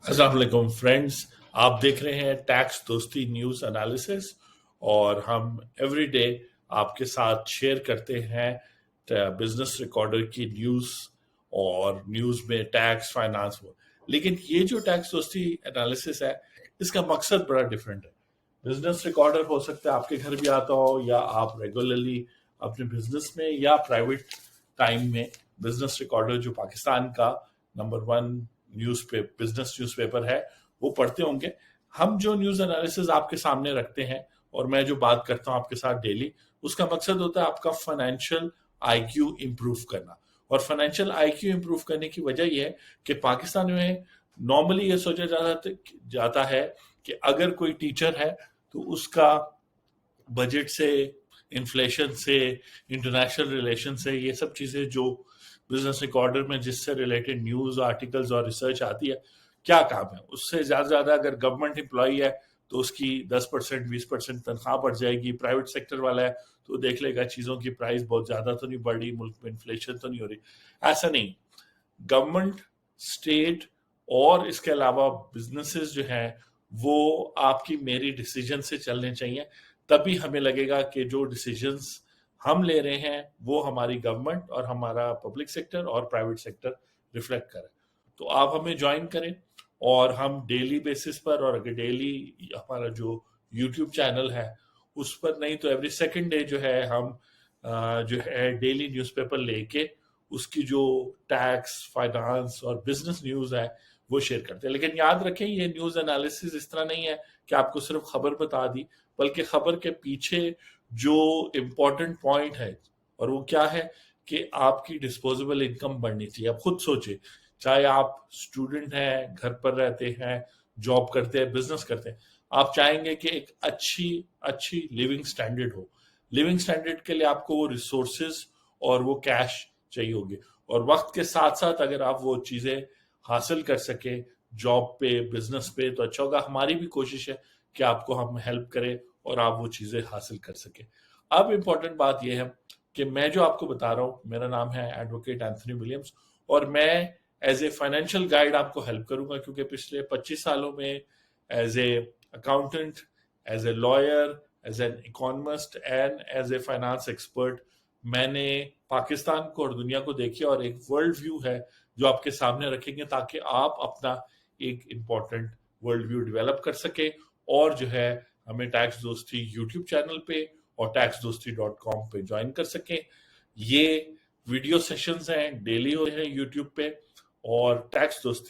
अस्सलाम वालेकुम फ्रेंड्स। आप देख रहे हैं टैक्स दोस्ती न्यूज़ एनालिसिस और हम एवरी डे आपके साथ शेयर करते हैं बिजनेस रिकॉर्डर की न्यूज़ और न्यूज़ में टैक्स फाइनेंस वो। लेकिन ये जो टैक्स दोस्ती एनालिसिस है इसका मकसद बड़ा डिफरेंट है। बिजनेस रिकॉर्डर हो सकता है आपके घर भी आता हो या आप रेगुलरली अपने बिजनेस में या प्राइवेट टाइम में बिजनेस रिकॉर्डर जो पाकिस्तान का नंबर 1 बिजनेस न्यूज़पेपर है वो पढ़ते होंगे। हम जो न्यूज़ एनालिसिस आपके सामने रखते हैं और मैं जो बात करता हूँ आपके साथ डेली, उसका मकसद होता है आपका फाइनेंशियल आईक्यू इंप्रूव करना। और फाइनेंशियल आईक्यू इंप्रूव करने की वजह यह है कि पाकिस्तान में नॉर्मली ये सोचा जाता है कि अगर कोई टीचर है तो उसका बजट से, इन्फ्लेशन से, इंटरनेशनल रिलेशन से, ये सब चीज़ें जो बिजनेस रिकॉर्डर में जिससे रिलेटेड न्यूज़ आर्टिकल्स और रिसर्च आती है, क्या काम है उससे ज़्यादा अगर गवर्नमेंट एम्प्लॉई है तो उसकी 10% 20% तनख्वाह बढ़ जाएगी। प्राइवेट सेक्टर वाला है तो देख लेगा चीज़ों की प्राइस बहुत ज़्यादा तो नहीं बढ़ रही, मुल्क में इन्फ्लेशन तो नहीं हो रही। ऐसा नहीं, गवर्नमेंट, स्टेट और इसके अलावा बिजनेसेस जो हैं वो आपकी मेरी डिसीजन से चलने चाहिए। तभी हमें लगेगा कि जो डिसीजंस हम ले रहे हैं वो हमारी गवर्नमेंट और हमारा पब्लिक सेक्टर और प्राइवेट सेक्टर रिफ्लेक्ट करे। तो आप हमें ज्वाइन करें और हम डेली बेसिस पर, और अगर डेली हमारा जो यूट्यूब चैनल है उस पर नहीं तो एवरी सेकंड डे जो है हम जो है डेली न्यूज़पेपर लेके उसकी जो टैक्स, फाइनेंस और बिजनेस न्यूज़ है वो शेयर करते हैं। लेकिन याद रखें ये न्यूज़ एनालिसिस इस तरह नहीं है कि आपको सिर्फ खबर बता दी, बल्कि खबर के पीछे जो इम्पोर्टेंट पॉइंट है और वो क्या है कि आपकी डिस्पोजेबल इनकम बढ़नी चाहिए। आप खुद सोचिए, चाहे आप स्टूडेंट हैं, घर पर रहते हैं, जॉब करते हैं, बिजनेस करते हैं, आप चाहेंगे कि एक अच्छी अच्छी लिविंग स्टैंडर्ड हो। लिविंग स्टैंडर्ड के लिए आपको वो रिसोर्सेज और वो कैश चाहिए होगी। और वक्त के साथ साथ अगर आप वो चीज़ें हासिल कर सके जॉब पे, बिजनेस पे, तो अच्छा होगा। हमारी भी कोशिश है कि आपको हम हेल्प करें और आप वो चीज़ें हासिल कर सके। अब इम्पोर्टेंट बात यह है कि मैं जो आपको बता रहा हूँ, मेरा नाम है एडवोकेट एंथनी विलियम्स और मैं एज ए फाइनेंशियल गाइड आपको हेल्प करूंगा, क्योंकि पिछले 25 सालों में as a accountant, as a lawyer, as an economist and as a finance expert मैंने पाकिस्तान को और दुनिया को देखी और एक वर्ल्ड व्यू है जो आपके सामने रखेंगे ताकि आप अपना एक इम्पॉर्टेंट वर्ल्ड व्यू डेवलप कर सके और जो है हमें टैक्स दोस्ती यूट्यूब चैनल पे और taxdosti.com पे ज्वाइन कर सकें। ये वीडियो सेशंस हैं, डेली हो रहे हैं यूट्यूब पे और टैक्स दोस्ती